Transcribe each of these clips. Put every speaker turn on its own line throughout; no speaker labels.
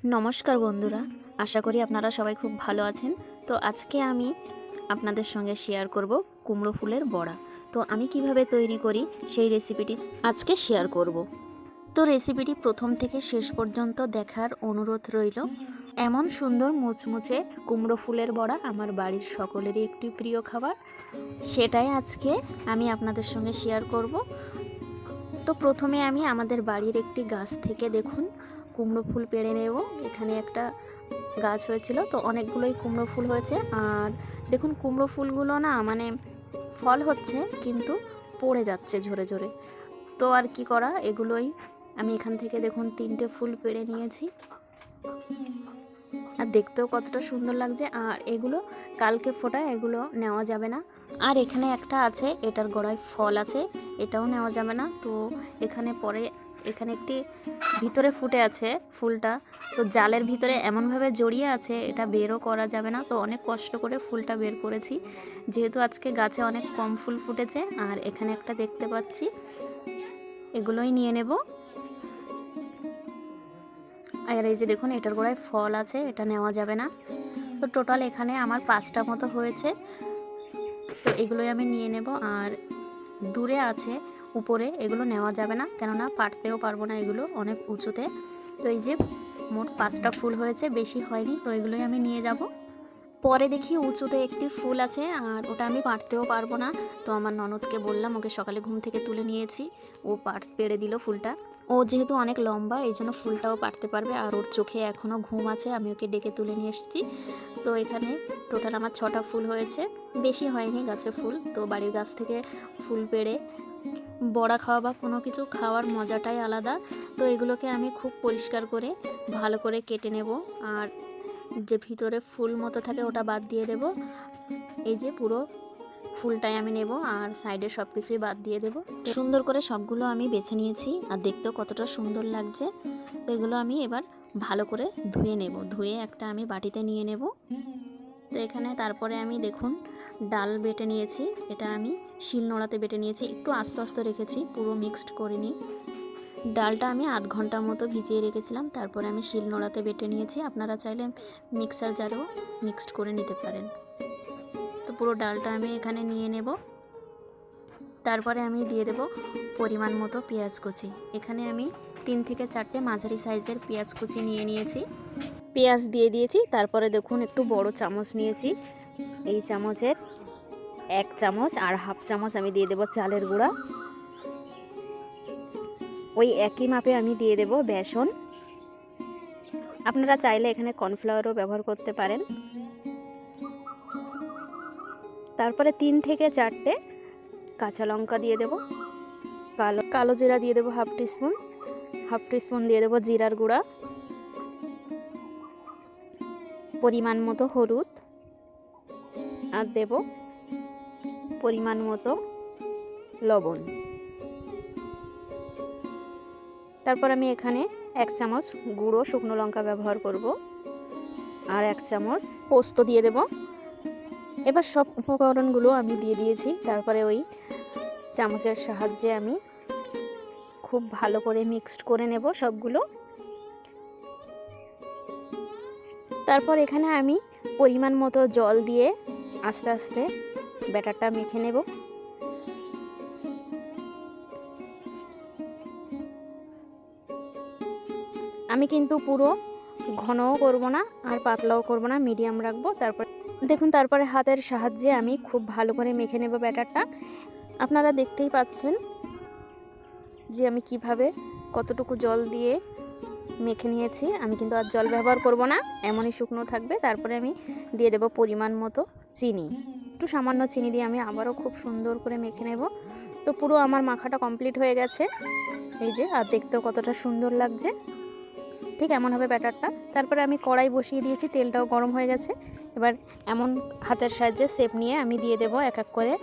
নমস্কার বন্ধুরা, আশা করি আপনারা সবাই খুব ভালো আছেন। তো আজকে আমি আপনাদের সঙ্গে শেয়ার করব কুমড়ো ফুলের বড়া। তো আমি কিভাবে তৈরি করি সেই রেসিপিটি আজকে শেয়ার করব। তো রেসিপিটি প্রথম থেকে শেষ পর্যন্ত দেখার অনুরোধ রইল। এমন সুন্দর মুচমুচে কুমড়ো ফুলের বড়া আমার বাড়ির সকলেরই একটি প্রিয় খাবার, সেটাই আজকে আমি আপনাদের সঙ্গে শেয়ার করব। তো প্রথমে আমি আমাদের বাড়ির একটি গাছ থেকে দেখুন কুমড়ো ফুল পেড়ে নেব। এখানে একটা গাছ হয়েছিল, তো অনেকগুলোই কুমড়ো ফুল হয়েছে। আর দেখুন কুমড়ো ফুলগুলো না মানে ফল হচ্ছে কিন্তু পড়ে যাচ্ছে ঝরে ঝরে। তো আর কি করা, এগুলোই আমি এখান থেকে দেখুন 3টে ফুল পেড়ে নিয়েছি। আর দেখতেও কতটা সুন্দর লাগছে। আর এগুলো কালকে ফোটা, এগুলো নেওয়া যাবে না। আর এখানে একটা আছে, এটার গোড়ায় ফল আছে, এটাও নেওয়া যাবে না। তো এখানে একটি ভিতরে ফুটে আছে ফুলটা, তো জালের ভিতরে এমনভাবে জড়িয়ে আছে, এটা বেরও করা যাবে না। তো অনেক কষ্ট করে ফুলটা বের করেছি, যেহেতু আজকে গাছে অনেক কম ফুল ফুটেছে। আর এখানে একটা দেখতে পাচ্ছি, এগুলোই নিয়ে নেব। আর এই যে দেখুন এটার গোড়ায় ফল আছে, এটা নেওয়া যাবে না। তো টোটাল এখানে আমার 5টা মতো হয়েছে, তো এগুলোই আমি নিয়ে নেব। আর দূরে আছে উপরে, এগুলো নেওয়া যাবে না, কেননা পারতেও পারবো না, এগুলো অনেক উঁচুতে। তো এই যে মোট 5টা ফুল হয়েছে, বেশি হয়নি, তো এগুলোই আমি নিয়ে যাব। পরে দেখি উঁচুতে একটি ফুল আছে, আর ওটা আমি পারতেও পারবো না। তো আমার ননদকে বললাম, ওকে সকালে ঘুম থেকে তুলে নিয়েছি, ও পেড়ে দিল ফুলটা। ও যেহেতু অনেক লম্বা, এই জন্য ফুলটাও পারতে পারবে। আর ওর চোখে এখনও ঘুম আছে, আমি ওকে ডেকে তুলে নিয়ে এসেছি। তো এখানে টোটাল আমার 6টা ফুল হয়েছে, বেশি হয়নি গাছে ফুল। তো বাড়ির গাছ থেকে ফুল পেড়ে বড়া খাওয়া বা কোনো কিছু খাওয়ার মজাটাই আলাদা। তো এগুলোকে আমি খুব পরিষ্কার করে ভালো করে কেটে নেব। আর যে ভিতরে ফুল মতো থাকে ওটা বাদ দিয়ে দেব। এই যে পুরো ফুলটাই আমি নেব, আর সাইডে সব কিছুই বাদ দিয়ে দেব। সুন্দর করে সবগুলো আমি বেছে নিয়েছি, আর দেখতেও কতটা সুন্দর লাগছে। তো এগুলো আমি এবার ভালো করে ধুয়ে নেব, ধুয়ে একটা আমি বাটিতে নিয়ে নেব। তো এখানে তারপরে আমি দেখুন ডাল বেটে নিয়েছি, এটা আমি শিলনোড়াতে বেটে নিয়েছি, একটু আস্তে আস্তে রেখেছি, পুরো মিক্সড করিনি। ডালটা আমি আধ ঘন্টা মতো ভিজিয়ে রেখেছিলাম, তারপরে আমি শিলনোড়াতে বেটে নিয়েছি। আপনারা চাইলে মিক্সার জারেও মিক্সড করে নিতে পারেন। তো পুরো ডালটা আমি এখানে নিয়ে নেব। তারপরে আমি দিয়ে দেব পরিমাণ মতো পেঁয়াজ কুচি। এখানে আমি 3 থেকে 4টে মাঝারি সাইজের পেঁয়াজ কুচি নিয়ে নিয়েছি, পেঁয়াজ দিয়ে দিয়েছি। তারপরে দেখুন একটু বড় চামচ নিয়েছি, এই চামচের 1 চামচ আর হাফ চামচ আমি দিয়ে দেব চালের গুঁড়া। ওই একই মাপে আমি দিয়ে দেব বেসন। আপনারা চাইলে এখানে কর্নফ্লাওয়ারও ব্যবহার করতে পারেন। তারপরে 3 থেকে 4টে কাঁচা লঙ্কা দিয়ে দেব, কালো জিরা দিয়ে দেব হাফ টিস্পুন দিয়ে দেব জিরার গুঁড়া, পরিমাণ মতো হলুদ, আর দেব পরিমাণ মতো লবণ। তারপর আমি এখানে 1 চামচ গুঁড়ো শুকনো লঙ্কা ব্যবহার করব, আর 1 চামচ পোস্ত দিয়ে দেব। এবার সব উপকরণগুলো আমি দিয়ে দিয়েছি। তারপরে ওই চামচের সাহায্যে আমি খুব ভালো করে মিক্সড করে নেব সবগুলো। তারপর এখানে আমি পরিমাণ মতো জল দিয়ে আস্তে আস্তে ব্যাটারটা মেখে নেব। আমি কিন্তু পুরো ঘনও করব না আর পাতলাও করব না, মিডিয়াম রাখবো। তারপরে হাতের সাহায্যে আমি খুব ভালো করে মেখে নেব ব্যাটারটা। আপনারা দেখতেই পাচ্ছেন যে আমি কিভাবে কতটুকু জল দিয়ে মেখে নিয়েছি। আমি কিন্তু আর জল ব্যবহার করব না, এমনই শুকনো থাকবে। তারপরে আমি দিয়ে দেব পরিমাণ মতো চিনি, একটু সামান্য চিনি দিয়ে আমি আবারও খুব সুন্দর করে মেখে নেব। তো পুরো আমার মাখাটা কমপ্লিট হয়ে গেছে, এই যে। আর দেখতেও কতটা সুন্দর লাগছে, ঠিক এমন হবে ব্যাটারটা। তারপরে আমি কড়াই বসিয়ে দিয়েছি, তেলটাও গরম হয়ে গেছে। এবার এমন হাতের সাহায্যে শেপ নিয়ে আমি দিয়ে দেব এক এক করে।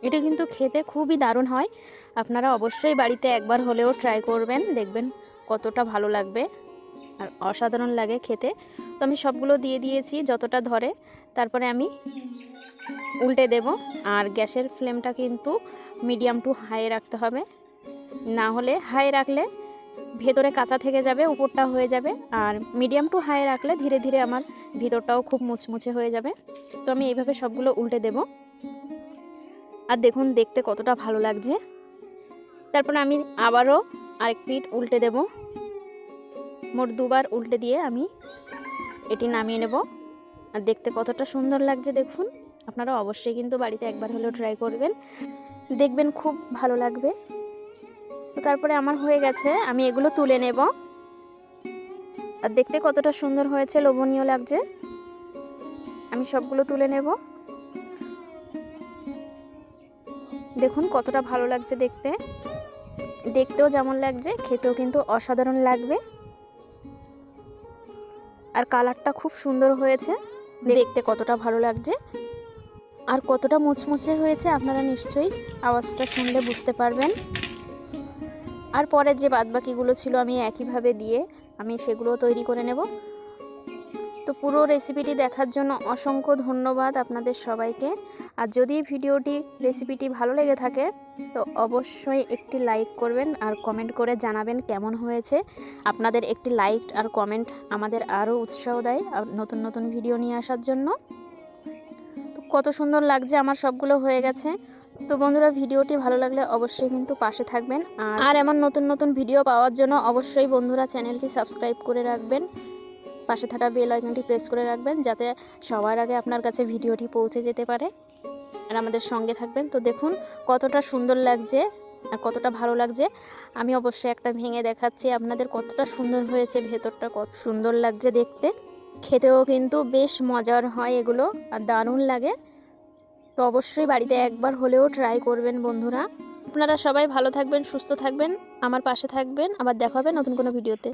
এটা কিন্তু খেতে খুবই দারুণ হয়, আপনারা অবশ্যই বাড়িতে একবার হলেও ট্রাই করবেন, দেখবেন কতটা ভালো লাগবে আর অসাধারণ লাগে খেতে। তো আমি সবগুলো দিয়ে দিয়েছি যতটা ধরে। তারপরে আমি উল্টে দেব, আর গ্যাসের ফ্লেমটা কিন্তু মিডিয়াম টু হাই রাখতে হবে, না হলে হাই রাখলে ভেতরে কাঁচা থেকে যাবে, উপরটা হয়ে যাবে। আর মিডিয়াম টু হাই রাখলে ধীরে ধীরে আমার ভিতরটাও খুব মুচমুচে হয়ে যাবে। তো আমি এইভাবে সবগুলো উল্টে দেব। আর দেখুন দেখতে কতটা ভালো লাগছে। তারপরে আমি আবারও আরেক পিঠ উল্টে দেব। মোট দুবার উল্টে দিয়ে আমি এটি নামিয়ে নেব। আর দেখতে কতটা সুন্দর লাগছে দেখুন। আপনারা অবশ্যই কিন্তু বাড়িতে একবার হলেও ট্রাই করবেন, দেখবেন খুব ভালো লাগবে। তো তারপরে আমার হয়ে গেছে, আমি এগুলো তুলে নেব। আর দেখতে কতটা সুন্দর হয়েছে, লোভনীয় লাগছে। আমি সবগুলো তুলে নেব। দেখুন কতটা ভালো লাগছে দেখতে, দেখতেও যেমন লাগছে খেতেও কিন্তু অসাধারণ লাগবে। আর কালারটা খুব সুন্দর হয়েছে, দেখতে কতটা ভালো লাগছে আর কতটা মুচমুচে হয়েছে আপনারা নিশ্চয়ই আওয়াজটা শুনলে বুঝতে পারবেন। আর পরে যে বাদবাকিগুলো ছিল আমি একইভাবে দিয়ে আমি সেগুলো তৈরি করে নেব। তো পুরো রেসিপিটি দেখার জন্য অসংখ্য ধন্যবাদ আপনাদের সবাইকে। আর যদি রেসিপিটি ভালো লেগে থাকে তো অবশ্যই একটি লাইক করবেন আর কমেন্ট করে জানাবেন কেমন হয়েছে। আপনাদের একটি লাইক আর কমেন্ট আমাদের আরও উৎসাহ দেয় নতুন নতুন ভিডিও নিয়ে আসার জন্য। তো কত সুন্দর লাগছে, আমার সবগুলো হয়ে গেছে। তো বন্ধুরা, ভিডিওটি ভালো লাগলে অবশ্যই কিন্তু পাশে থাকবেন। আর এমন নতুন নতুন ভিডিও পাওয়ার জন্য অবশ্যই বন্ধুরা চ্যানেলটি সাবস্ক্রাইব করে রাখবেন, পাশে থাকা বেল আইকনটি প্রেস করে রাখবেন যাতে সবার আগে আপনার কাছে ভিডিওটি পৌঁছে যেতে পারে। আর আমাদের সঙ্গে থাকবেন। তো দেখুন কতটা সুন্দর লাগছে আর কতটা ভালো লাগছে। আমি অবশ্যই একটা ভেঙে দেখাচ্ছি আপনাদের কতটা সুন্দর হয়েছে, ভেতরটা কত সুন্দর লাগছে দেখতে। খেতেও কিন্তু বেশ মজার হয় এগুলো আর দারুণ লাগে। তো অবশ্যই বাড়িতে একবার হলেও ট্রাই করবেন বন্ধুরা। আপনারা সবাই ভালো থাকবেন, সুস্থ থাকবেন, আমার পাশে থাকবেন। আবার দেখা হবে নতুন কোনো ভিডিওতে।